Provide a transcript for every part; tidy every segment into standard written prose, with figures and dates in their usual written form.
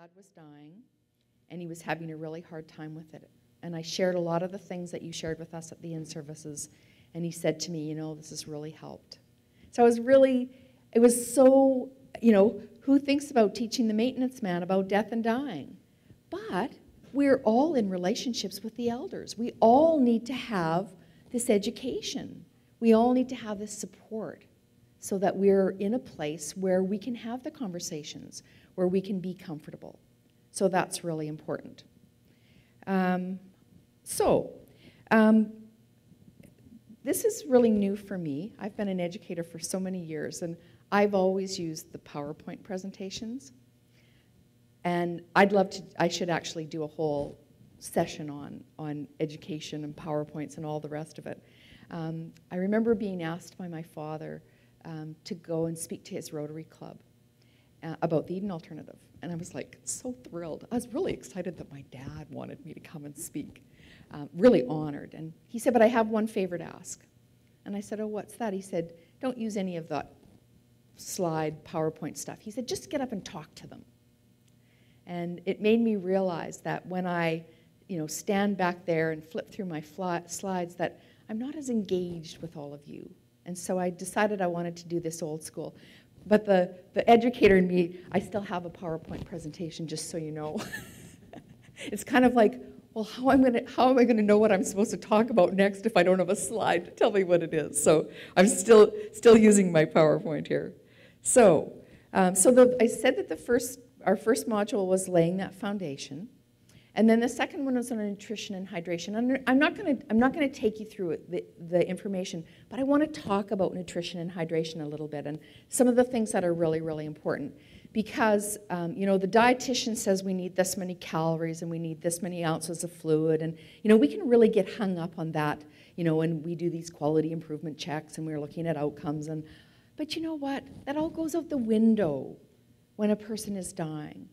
dad was dying, and he was having a really hard time with it. And I shared a lot of the things that you shared with us at the in-services, and he said to me, you know, this has really helped. So it was so, you know, who thinks about teaching the maintenance man about death and dying? But we're all in relationships with the elders. We all need to have this education. We all need to have this support so that we're in a place where we can have the conversations, where we can be comfortable. So that's really important. This is really new for me. I've been an educator for so many years, and I've always used the PowerPoint presentations. And I should actually do a whole session on education and PowerPoints and all the rest of it. I remember being asked by my father to go and speak to his Rotary Club about the Eden Alternative. And I was like so thrilled. I was really excited that my dad wanted me to come and speak. Really honored. And he said, but I have one favor to ask. And I said, oh, what's that? He said, don't use any of that slide PowerPoint stuff. He said, just get up and talk to them. And it made me realize that when I, you know, stand back there and flip through my slides, that I'm not as engaged with all of you. And so I decided I wanted to do this old school. But the educator in me, I still have a PowerPoint presentation, just so you know. It's kind of like, well, how am I going to know what I'm supposed to talk about next if I don't have a slide to tell me what it is? So I'm still using my PowerPoint here. So, I said that our first module was laying that foundation, and then the second one was on nutrition and hydration. And I'm not going to take you through the information, but I want to talk about nutrition and hydration a little bit and some of the things that are really, really important. Because you know, the dietitian says we need this many calories and we need this many ounces of fluid, and you know, we can really get hung up on that, you know, when we do these quality improvement checks and we're looking at outcomes. But you know what? That all goes out the window when a person is dying.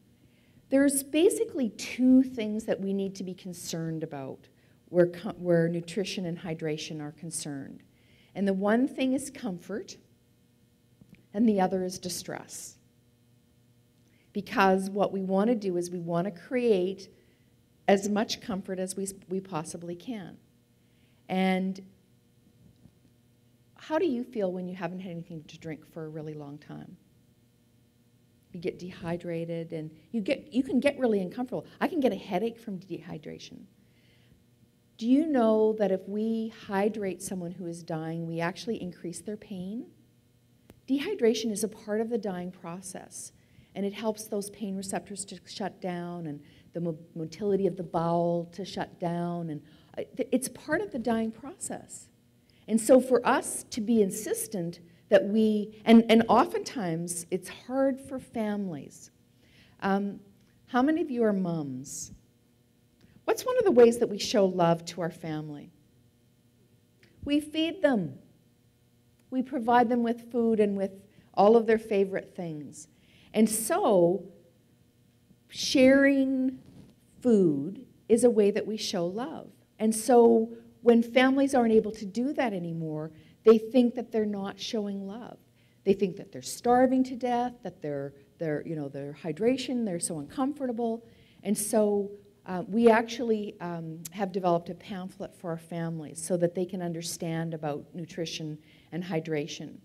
There's basically two things that we need to be concerned about where nutrition and hydration are concerned. And the one thing is comfort, and the other is distress. Because what we want to do is we want to create as much comfort as we possibly can. And how do you feel when you haven't had anything to drink for a really long time? You get dehydrated, and you can get really uncomfortable. I can get a headache from dehydration. Do you know that if we hydrate someone who is dying, we actually increase their pain? Dehydration is a part of the dying process. And it helps those pain receptors to shut down and the motility of the bowel to shut down. And it's part of the dying process. And so for us to be insistent that and oftentimes it's hard for families. How many of you are moms? What's one of the ways that we show love to our family? We feed them. We provide them with food and with all of their favorite things. And so, sharing food is a way that we show love. And so, when families aren't able to do that anymore, they think that they're not showing love. They think that they're starving to death, that their hydration, they're so uncomfortable. And so, we actually have developed a pamphlet for our families so that they can understand about nutrition and hydration,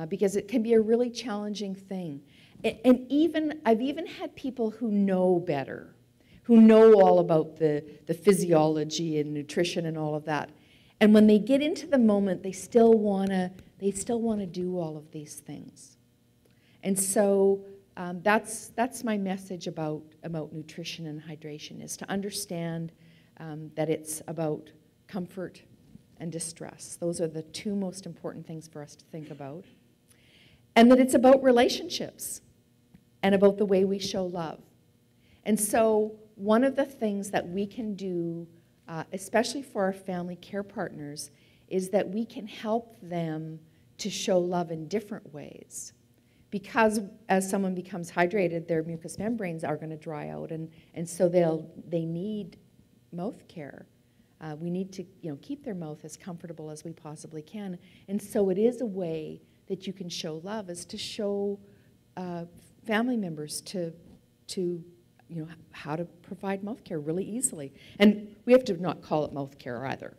because it can be a really challenging thing. And I've even had people who know better, who know all about the physiology and nutrition and all of that. And when they get into the moment, they still want to do all of these things. And so that's my message about nutrition and hydration, is to understand that it's about comfort and distress. Those are the two most important things for us to think about. And that it's about relationships and about the way we show love. And so one of the things that we can do, especially for our family care partners, is that we can help them to show love in different ways. Because as someone becomes hydrated, their mucous membranes are going to dry out, and so they need mouth care. We need to keep their mouth as comfortable as we possibly can. And so it is a way that you can show love, is to show family members to how to provide mouth care really easily. And we have to not call it mouth care either,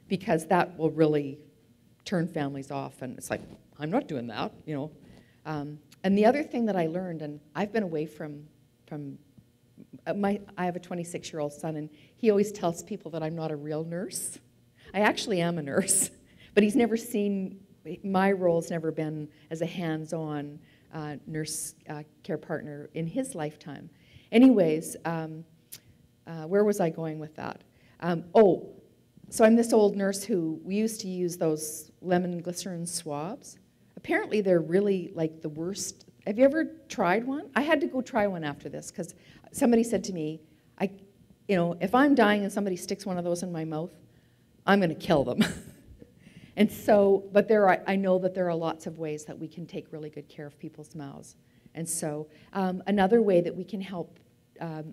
because that will really turn families off, and it's like, I'm not doing that, And the other thing that I learned, and I've been away from I have a 26-year-old son, and he always tells people that I'm not a real nurse. I actually am a nurse, but he's never seen, my role's never been as a hands-on nurse care partner in his lifetime. Anyways, where was I going with that? So I'm this old nurse who, we used to use those lemon glycerin swabs. Apparently they're really like the worst. Have you ever tried one? I had to go try one after this because somebody said to me, if I'm dying and somebody sticks one of those in my mouth, I'm going to kill them. And so, but I know that there are lots of ways that we can take really good care of people's mouths. And so another way that we can help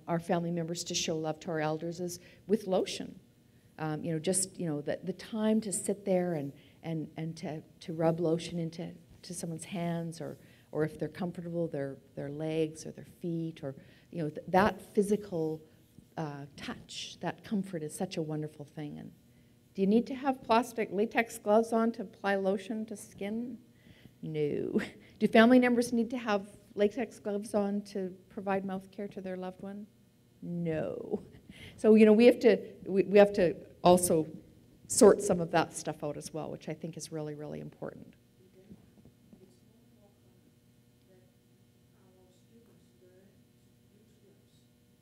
our family members to show love to our elders is with lotion. The time to sit there and to rub lotion into someone's hands, or if they're comfortable, their legs or their feet, or that physical touch, that comfort is such a wonderful thing. And do you need to have plastic latex gloves on to apply lotion to skin? No. Do family members need to have latex gloves on to provide mouth care to their loved one? No. So we have to also sort some of that stuff out as well, which I think is really, really important.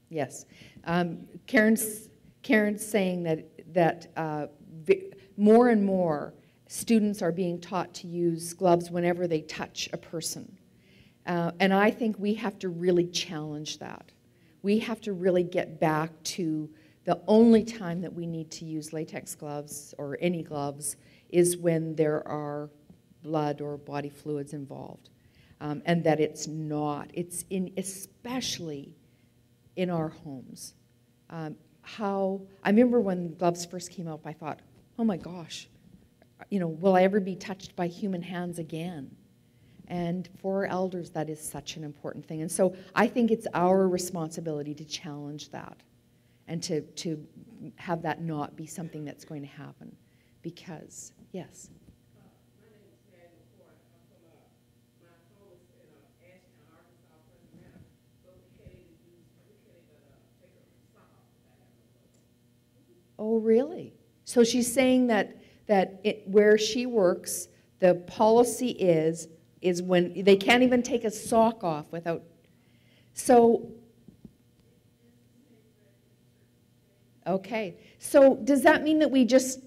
Yes. Karen's saying that more and more students are being taught to use gloves whenever they touch a person. And I think we have to really challenge that. We have to really get back to the only time that we need to use latex gloves or any gloves is when there are blood or body fluids involved. And that it's especially in our homes. I remember when gloves first came out, I thought, oh my gosh, will I ever be touched by human hands again? And for elders, that is such an important thing. And so I think it's our responsibility to challenge that and to have that not be something that's going to happen. Because, yes. Oh, really? So she's saying that where she works, the policy is when they can't even take a sock off without. So, okay. So does that mean that we just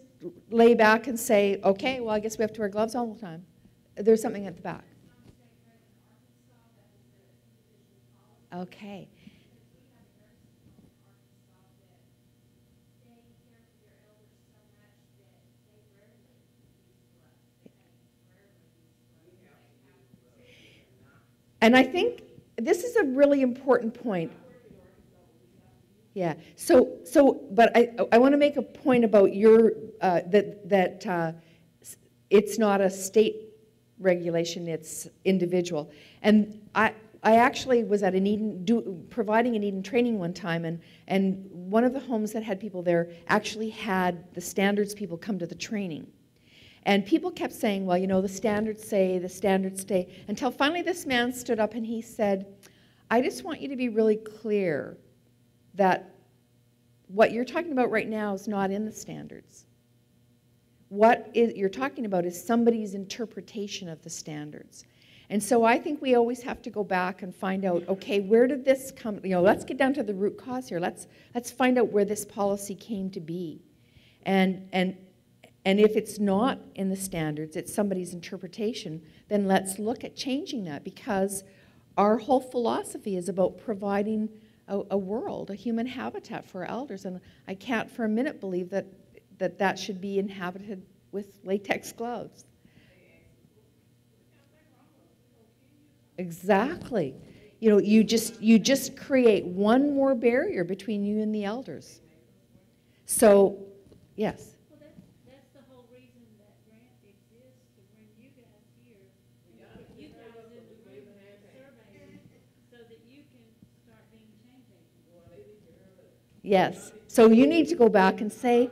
lay back and say, okay, well, I guess we have to wear gloves all the time? There's something at the back. Okay. And I think this is a really important point. Yeah. But I want to make a point about that it's not a state regulation; it's individual. And I actually was at providing an Eden training one time, and one of the homes that had people there actually had the standards people come to the training. And people kept saying, well, the standards say, until finally this man stood up and he said, I just want you to be really clear that what you're talking about right now is not in the standards. What you're talking about is somebody's interpretation of the standards. And so I think we always have to go back and find out, okay, where did this come, let's get down to the root cause here. Let's find out where this policy came to be. And if it's not in the standards, it's somebody's interpretation, then let's look at changing that, because our whole philosophy is about providing a world, a human habitat for our elders. And I can't for a minute believe that should be inhabited with latex gloves. Exactly. You just create one more barrier between you and the elders. So, yes. Yes. So you need to go back and say.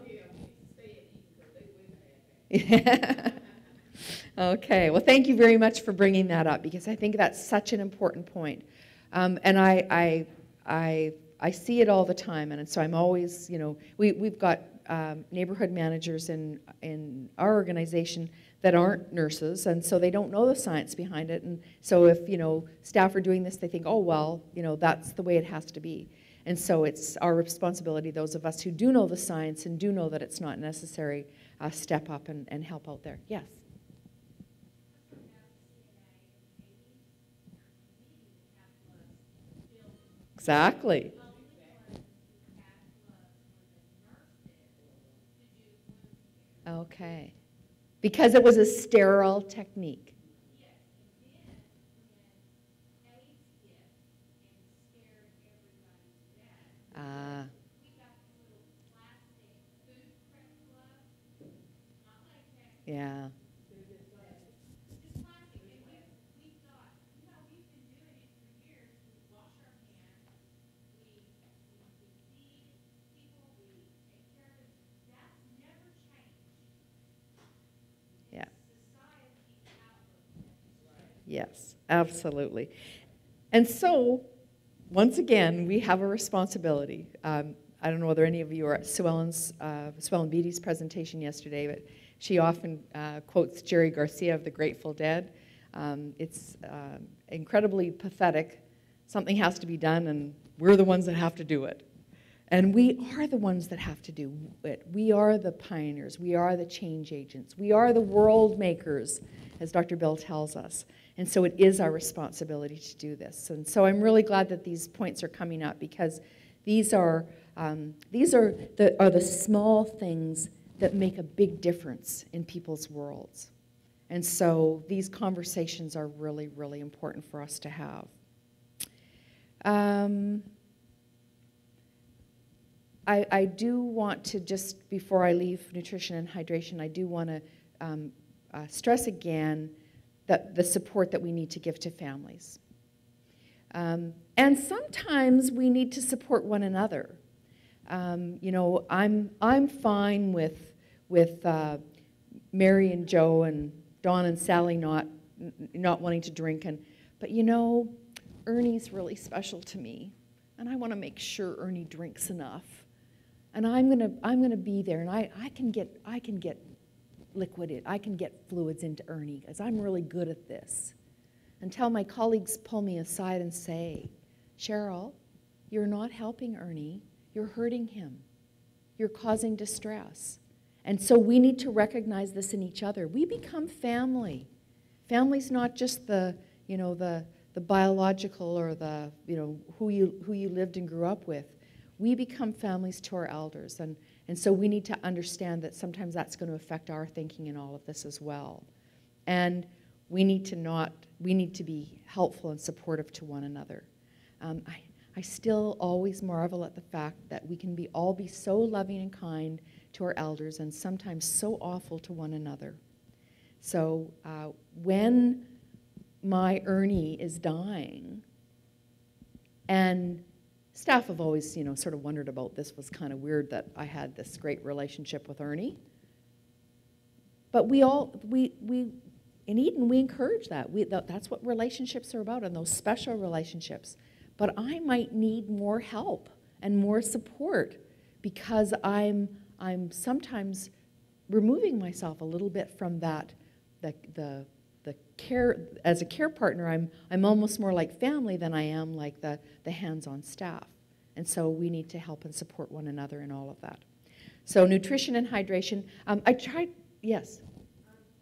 Okay. Well, thank you very much for bringing that up, because I think that's such an important point. And I see it all the time, and so I'm always, we've got neighborhood managers in our organization that aren't nurses, and so they don't know the science behind it. And so if, staff are doing this, they think, oh, well, that's the way it has to be. And so it's our responsibility, those of us who do know the science and do know that it's not necessary, step up and help out there. Yes? Exactly. Okay. Because it was a sterile technique. Yeah. Yeah. Yes, absolutely. And so, once again, we have a responsibility. I don't know whether any of you were at Sue Ellen Beatty's presentation yesterday, but she often quotes Jerry Garcia of the Grateful Dead. It's incredibly pathetic. Something has to be done, and we're the ones that have to do it. And we are the ones that have to do it. We are the pioneers. We are the change agents. We are the world makers, as Dr. Bill tells us. And so it is our responsibility to do this. And so I'm really glad that these points are coming up, because these are the small things that make a big difference in people's worlds. And so these conversations are really, really important for us to have. I do want to, just before I leave nutrition and hydration, I do want to stress again that the support that we need to give to families. And sometimes we need to support one another. I'm fine with Mary and Joe and Dawn and Sally not wanting to drink, but Ernie's really special to me, and I want to make sure Ernie drinks enough. And I'm gonna be there, and I can get liquid in, I can get fluids into Ernie, because I'm really good at this. Until my colleagues pull me aside and say, Cheryl, you're not helping Ernie, you're hurting him. You're causing distress. And so we need to recognize this in each other. We become family. Family's not just the biological or the, who you lived and grew up with. We become families to our elders, and so we need to understand that sometimes that's going to affect our thinking in all of this as well. And we need to be helpful and supportive to one another. I still always marvel at the fact that we can all be so loving and kind to our elders, and sometimes so awful to one another. So when my Ernie is dying, and staff have always, sort of wondered about this. Was kind of weird that I had this great relationship with Ernie. But we in Eden, we encourage that. That's what relationships are about, and those special relationships. But I might need more help and more support, because I'm sometimes removing myself a little bit from that, the care. As a care partner, I'm almost more like family than I am like the hands-on staff. And so we need to help and support one another in all of that. So nutrition and hydration. Yes?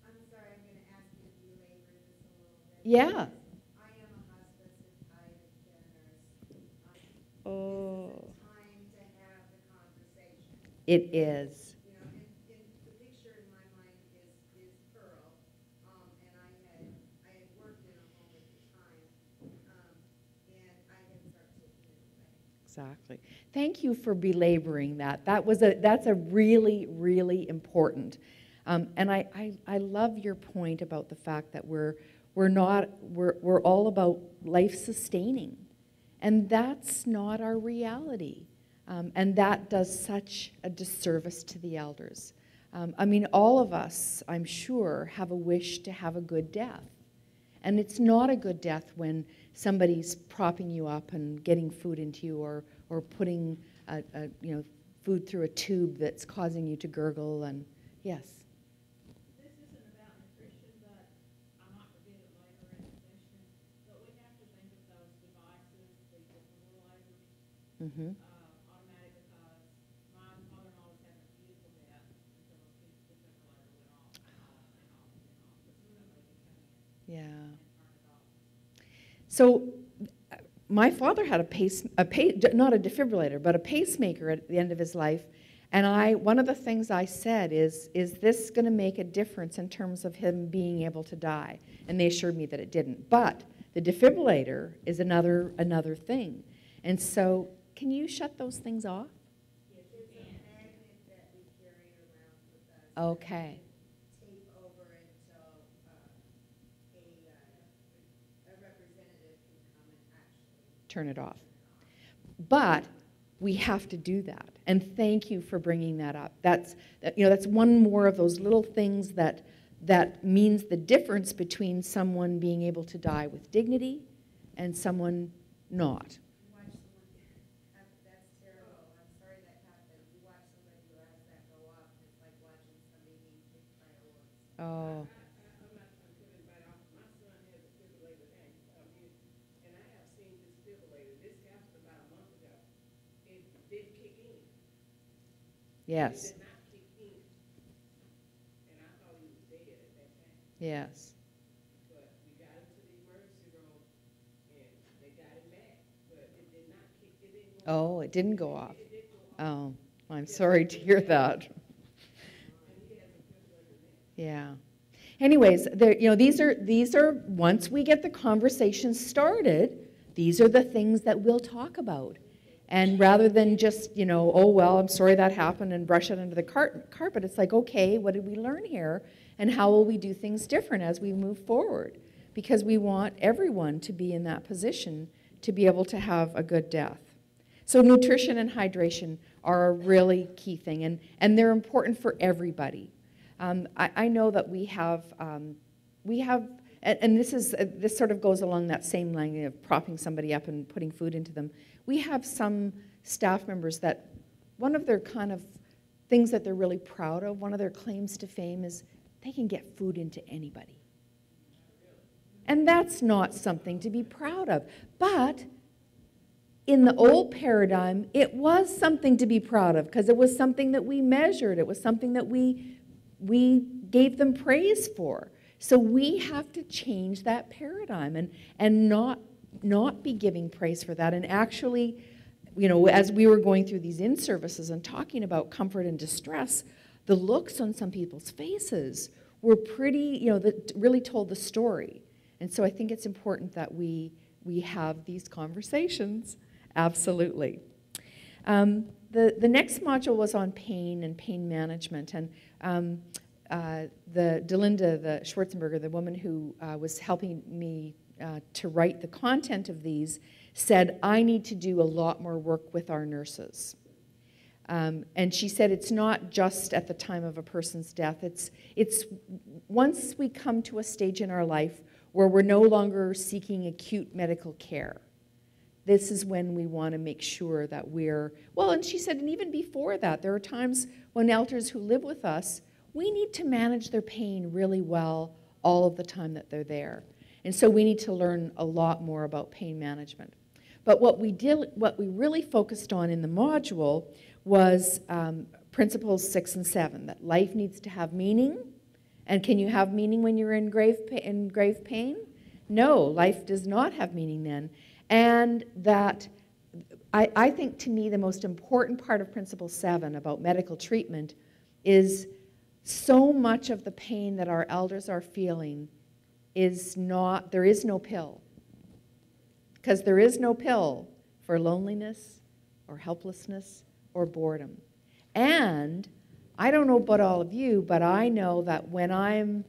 I'm sorry, I'm going to ask you to belabor this a little bit. Yeah. I am a hospice and palliative care nurse. Oh. This is a time to have the conversation. It is. And the picture in my mind is Pearl, and I had worked in a home at the time, and I had started taking it away. Exactly. Thank you for belaboring that. That's a really, really important. And I love your point about the fact that we're all about life sustaining, and that's not our reality. And that does such a disservice to the elders. I mean, all of us, I'm sure, have a wish to have a good death. And it's not a good death when somebody's propping you up and getting food into you, or putting food through a tube that's causing you to gurgle. And yes. This isn't about nutrition, but I might forget it later in the session. But we have to think of those devices, the defibrillators, Mm-hmm. automatic, because my mother-in-law was having a beautiful death until the defibrillator went off and off and off and off. But somebody could come in Yeah. and turn it off. So my father had not a defibrillator, but a pacemaker at the end of his life. And one of the things I said is this going to make a difference in terms of him being able to die? And they assured me that it didn't. But the defibrillator is another thing. And so, can you shut those things off? Yes, it's a magnet that we carry around with us. Okay. Tape over it so a representative can come and actually Turn it off. But we have to do that. And thank you for bringing that up. That's one more of those little things that means the difference between someone being able to die with dignity and someone not. You watch someone that's terrible. I'm sorry that happened. You watch somebody who has that go off, and it's like watching somebody being kicked by a horse. Oh, I'm not trying to cut anybody off. My son has a defibrillator, and I have seen this defibrillator. This happened about a month ago. It didn't kick in. yes, It did not kick in. And I thought he was dead at that time. yes. But we got him to the emergency room, and they got him back. But it did not kick. It didn't go Oh, it didn't go off. It didn't go off. Oh, I'm sorry to hear that. And he has a defibrillator now. Yeah. Anyways, these are once we get the conversation started, these are the things that we'll talk about. And rather than just, oh, well, I'm sorry that happened and brush it under the carpet, it's like, okay, what did we learn here? And how will we do things different as we move forward? Because we want everyone to be in that position to be able to have a good death. So nutrition and hydration are a really key thing, and they're important for everybody. I know that we have, and this sort of goes along that same line of propping somebody up and putting food into them. We have some staff members that one of their kind of things that they're really proud of, one of their claims to fame is they can get food into anybody. And that's not something to be proud of. But in the old paradigm, it was something to be proud of because it was something that we measured. It was something that we gave them praise for. So we have to change that paradigm and not be giving praise for that. And actually, as we were going through these in-services and talking about comfort and distress, the looks on some people's faces were pretty, that really told the story. And so I think it's important that we have these conversations. Absolutely. The next module was on pain and pain management. And Delinda, the Schwarzenberger, the woman who was helping me to write the content of these, said, I need to do a lot more work with our nurses. And she said it's not just at the time of a person's death. It's once we come to a stage in our life where we're no longer seeking acute medical care. This is when we want to make sure that and she said, and even before that, there are times when elders who live with us, we need to manage their pain really well all of the time that they're there. And so we need to learn a lot more about pain management. But what we really focused on in the module was principles 6 and 7, that life needs to have meaning. And can you have meaning when you're in grave pain? No, life does not have meaning then. And that I think, to me, the most important part of Principle 7 about medical treatment is so much of the pain that our elders are feeling there is no pill. Because there is no pill for loneliness or helplessness or boredom. And I don't know about all of you, but I know that when I'm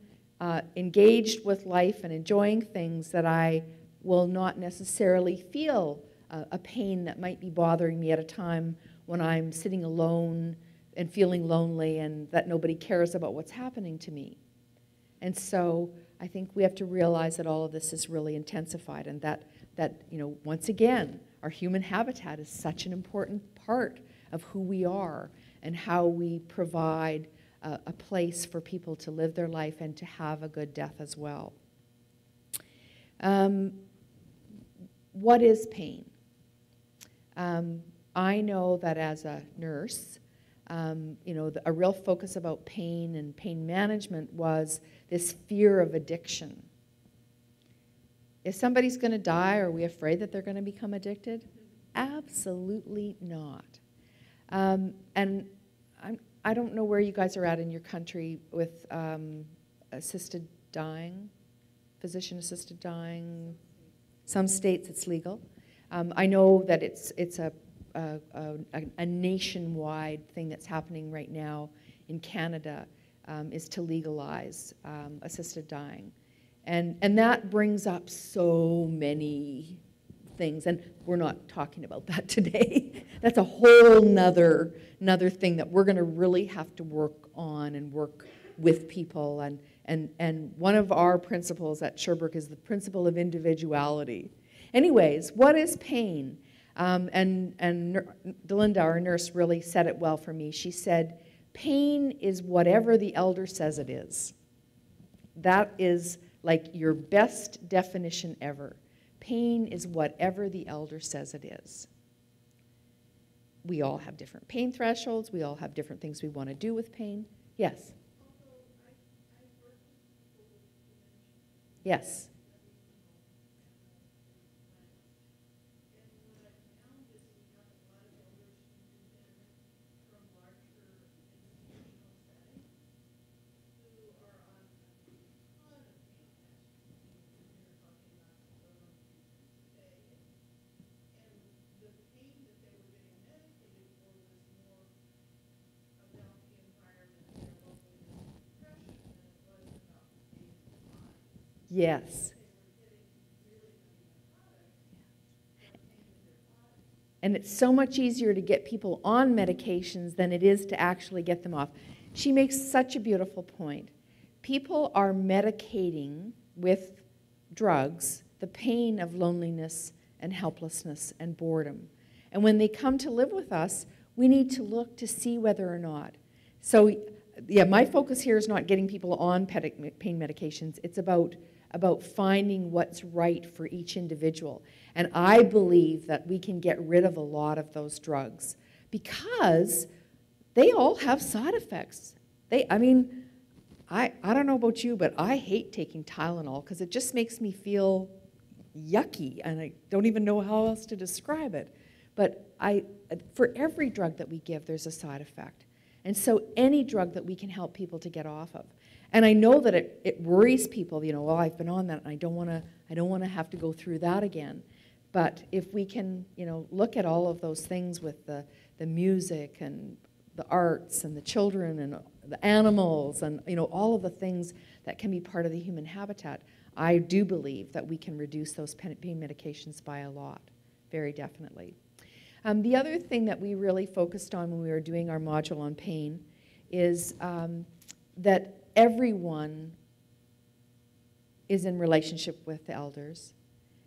engaged with life and enjoying things, that I will not necessarily feel a pain that might be bothering me at a time when I'm sitting alone and feeling lonely and that nobody cares about what's happening to me. And so I think we have to realize that all of this is really intensified, and that once again, our human habitat is such an important part of who we are and how we provide a place for people to live their life and to have a good death as well. What is pain? I know that as a nurse, a real focus about pain and pain management was this fear of addiction. If somebody's going to die, are we afraid that they're going to become addicted? Absolutely not. And I don't know where you guys are at in your country with assisted dying, physician-assisted dying. Some states it's legal. I know that it's a nationwide thing that's happening right now in Canada, is to legalize assisted dying. And that brings up so many things, and we're not talking about that today. That's a whole nother thing that we're going to really have to work on and work with people. And one of our principles at Sherbrooke is the principle of individuality. Anyways, what is pain? And Delinda, our nurse, really said it well for me. She said, pain is whatever the elder says it is. That is like your best definition ever. Pain is whatever the elder says it is. We all have different pain thresholds. We all have different things we want to do with pain. Yes? Yes. Yes. And it's so much easier to get people on medications than it is to actually get them off. She makes such a beautiful point. People are medicating with drugs the pain of loneliness and helplessness and boredom. And when they come to live with us, we need to look to see whether or not. So, yeah, my focus here is not getting people on pain medications. It's about finding what's right for each individual. And I believe that we can get rid of a lot of those drugs because they all have side effects. I don't know about you, but I hate taking Tylenol because it just makes me feel yucky, and I don't even know how else to describe it. But for every drug that we give, there's a side effect. And so any drug that we can help people to get off of. And I know that it worries people, well, I've been on that, and I don't want to have to go through that again. But if we can, look at all of those things with the music and the arts and the children and the animals and, all of the things that can be part of the human habitat, I do believe that we can reduce those pain medications by a lot, very definitely. The other thing that we really focused on when we were doing our module on pain is that everyone is in relationship with the elders,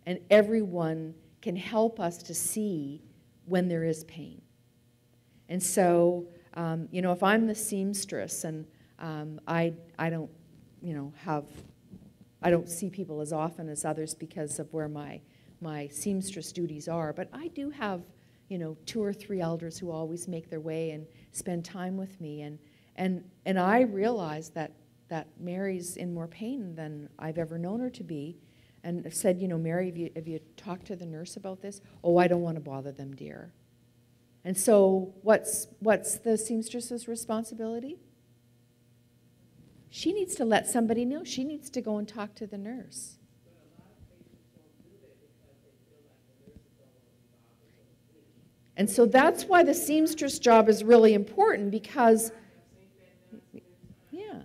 and everyone can help us to see when there is pain. And so, if I'm the seamstress and I don't, I don't see people as often as others because of where my seamstress duties are, but I do have, 2 or 3 elders who always make their way and spend time with me, and I realize that Mary's in more pain than I've ever known her to be, and I've said, Mary, have you talked to the nurse about this? Oh, I don't want to bother them, dear. And so what's the seamstress's responsibility? She needs to let somebody know. She needs to go and talk to the nurse. And so that's why the seamstress job is really important, because yeah.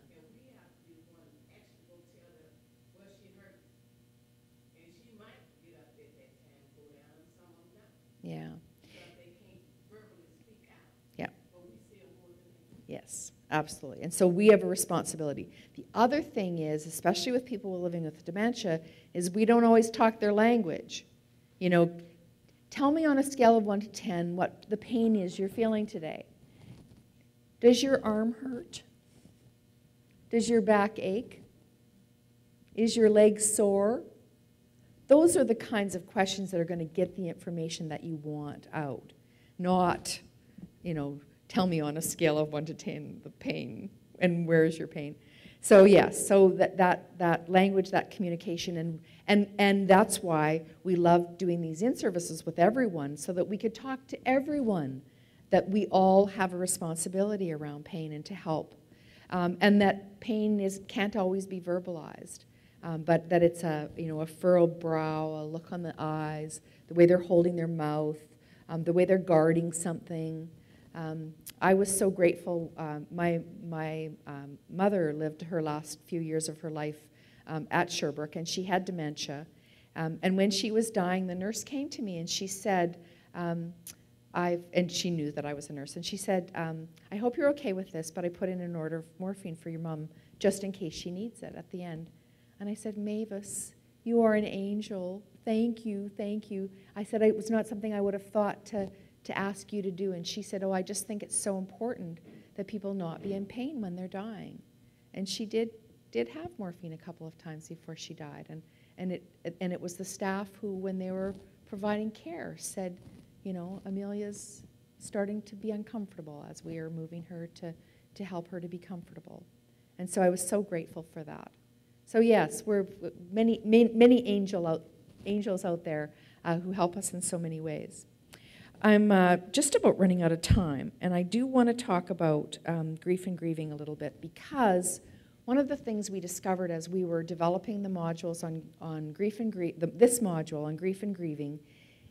Yes, absolutely. And so we have a responsibility. The other thing is, especially with people living with dementia, is we don't always talk their language. You know, tell me on a scale of 1 to 10 what the pain is you're feeling today. Does your arm hurt? Does your back ache? Is your leg sore? Those are the kinds of questions that are going to get the information that you want out. Not, you know, tell me on a scale of 1 to 10 the pain and where is your pain. So yes, so that language, that communication, and that's why we love doing these in-services with everyone, so that we could talk to everyone, that we all have a responsibility around pain and to help. And that pain can't always be verbalized, but that it's a furrowed brow, a look on the eyes, the way they're holding their mouth, the way they're guarding something. I was so grateful. My mother lived her last few years of her life at Sherbrooke, and she had dementia. And when she was dying, the nurse came to me and she said, and she knew that I was a nurse, and she said, I hope you're okay with this, but I put in an order of morphine for your mom just in case she needs it at the end. And I said, Mavis, you are an angel. Thank you, thank you. I said, it was not something I would have thought to ask you to do. And she said, oh, I just think it's so important that people not be in pain when they're dying. And she did have morphine a couple of times before she died. And it was the staff who, when they were providing care, said, you know, Amelia's starting to be uncomfortable as we are moving her to help her to be comfortable. And so I was so grateful for that. So yes, we're many angels out there who help us in so many ways. I'm just about running out of time, and I do want to talk about grief and grieving a little bit, because one of the things we discovered as we were developing the modules on grief and this module on grief and grieving,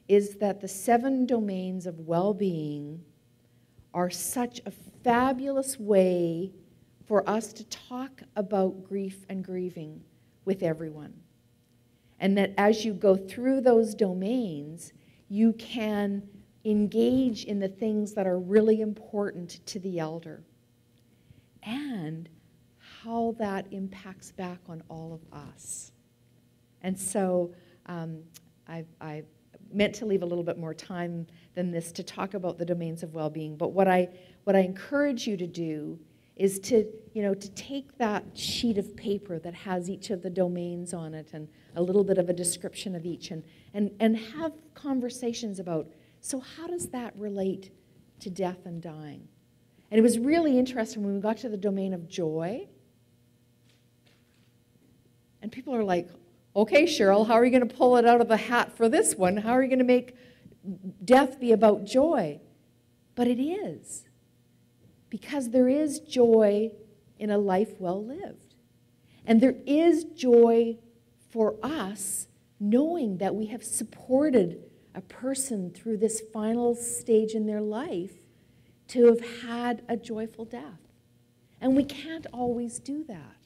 is that the 7 domains of well-being are such a fabulous way for us to talk about grief and grieving with everyone. And that as you go through those domains, you can engage in the things that are really important to the elder, and how that impacts back on all of us. And so I meant to leave a little bit more time than this to talk about the domains of well-being, but what I encourage you to do is to take that sheet of paper that has each of the domains on it and a little bit of a description of each, and have conversations about, so how does that relate to death and dying? And it was really interesting when we got to the domain of joy. And people are like, okay, Cheryl, how are you going to pull it out of the hat for this one? How are you going to make death be about joy? But it is. Because there is joy in a life well lived. And there is joy for us knowing that we have supported a person through this final stage in their life to have had a joyful death. And we can't always do that.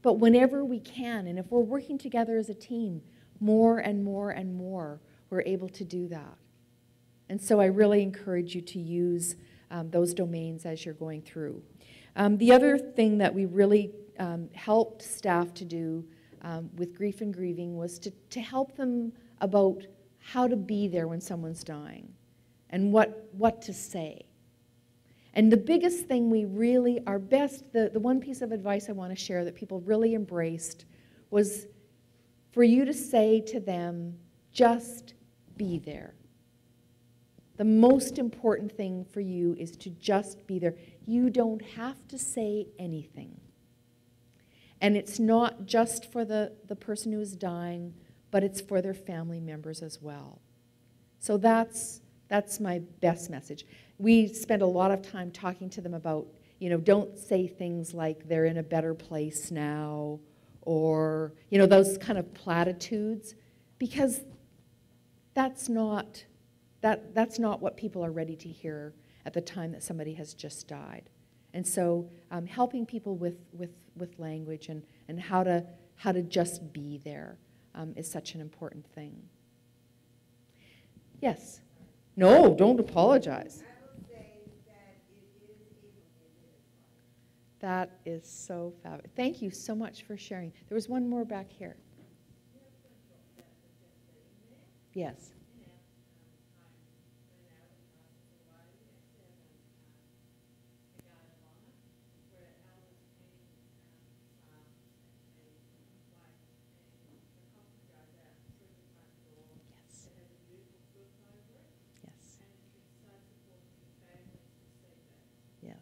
But whenever we can, and if we're working together as a team, more and more and more, we're able to do that. And so I really encourage you to use those domains as you're going through. The other thing that we really helped staff to do with grief and grieving was to help them about how to be there when someone's dying and what to say. And the biggest thing we really, our best, the one piece of advice I want to share that people really embraced was for you to say to them, just be there. The most important thing for you is to just be there. You don't have to say anything. And it's not just for the person who is dying, but it's for their family members as well. So that's my best message. We spend a lot of time talking to them about, don't say things like they're in a better place now, or, those kind of platitudes, because that's not what people are ready to hear at the time that somebody has just died. And so helping people with language and how to just be there is such an important thing. Yes? No, don't apologize. I will say that it is That is so fabulous. Thank you so much for sharing. There was one more back here. Yes. Yes. Yes.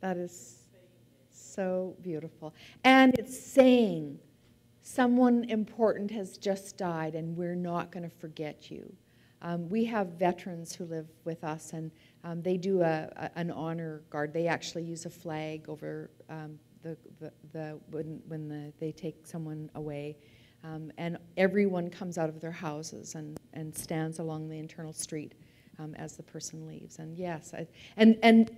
That is so beautiful. And it's saying, someone important has just died and we're not going to forget you. We have veterans who live with us, and they do an honor guard. They actually use a flag over when they take someone away. And everyone comes out of their houses and stands along the internal street as the person leaves. And yes, and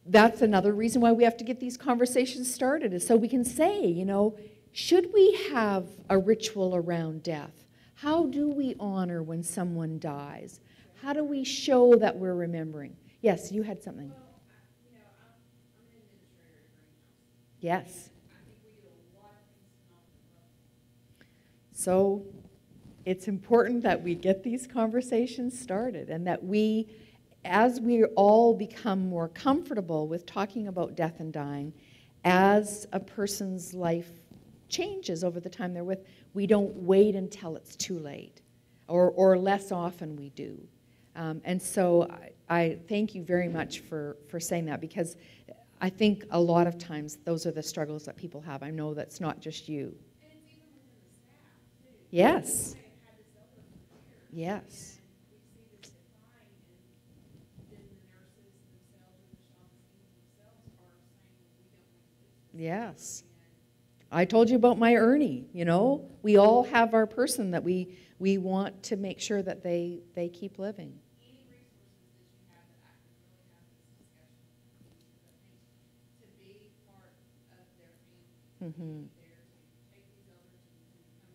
that's another reason why we have to get these conversations started, is so we can say, you know, should we have a ritual around death? How do we honor when someone dies? How do we show that we're remembering? Yes, you had something. Well, I'm an administrator at Greenhouse. Yes. I think we do a lot of things not to. So it's important that we get these conversations started, and that we, as we all become more comfortable with talking about death and dying, as a person's life changes over the time they're with, we don't wait until it's too late, or less often we do. And so I thank you very much for saying that, because I think a lot of times those are the struggles that people have. I know that's not just you. And it's even within the staff, too. Yes. I've had this over for years. Yes. And we see this decline, and then the nurses themselves or the shamans themselves are saying, we don't want to lose this. Yes. I told you about my Ernie, you know. We all have our person that we want to make sure that they keep living. Any resources that you have that I can really have this discussion, because I think to be part of their family, Mm-hmm. to be there to take these elders and to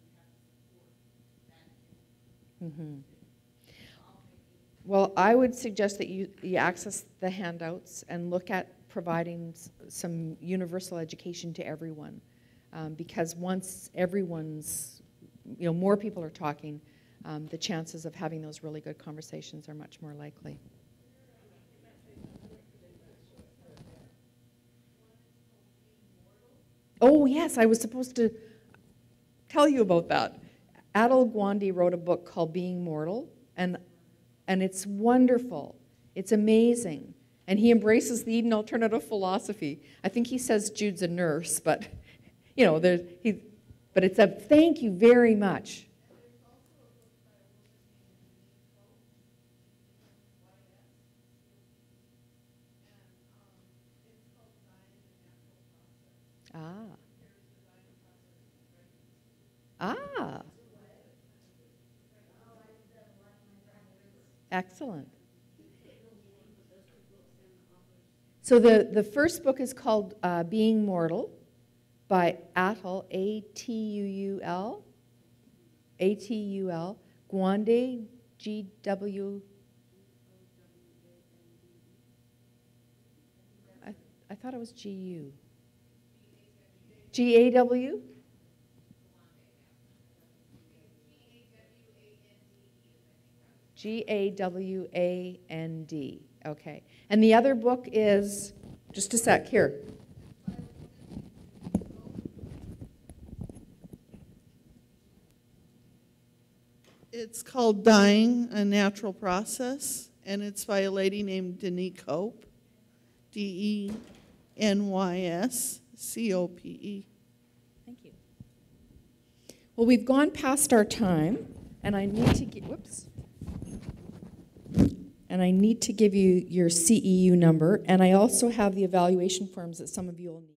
become a family, you have to support that community. Mm-hmm. So I'll take any. Well, I would suggest that you access the handouts and look at providing some universal education to everyone, because once everyone's, you know, more people are talking, the chances of having those really good conversations are much more likely. Oh yes, I was supposed to tell you about that. Atul Gawande wrote a book called Being Mortal, and it's wonderful. It's amazing. And he embraces the Eden alternative philosophy. I think he says Jude's a nurse, but you know, but it's a thank you very much. Ah. Ah. Excellent. So the first book is called Being Mortal by Atul, A-T-U-U-L, A-T-U-L, Gawande, G-W, I thought it was G-U. G-A-W? G-A-W-A-N-D. Okay. And the other book is, just a sec, here. It's called Dying, a Natural Process, and it's by a lady named Denise Cope, D-E-N-Y-S-C-O-P-E. Thank you. Well, we've gone past our time, and I need to give, whoops. And I need to give you your CEU number, and I also have the evaluation forms that some of you will need.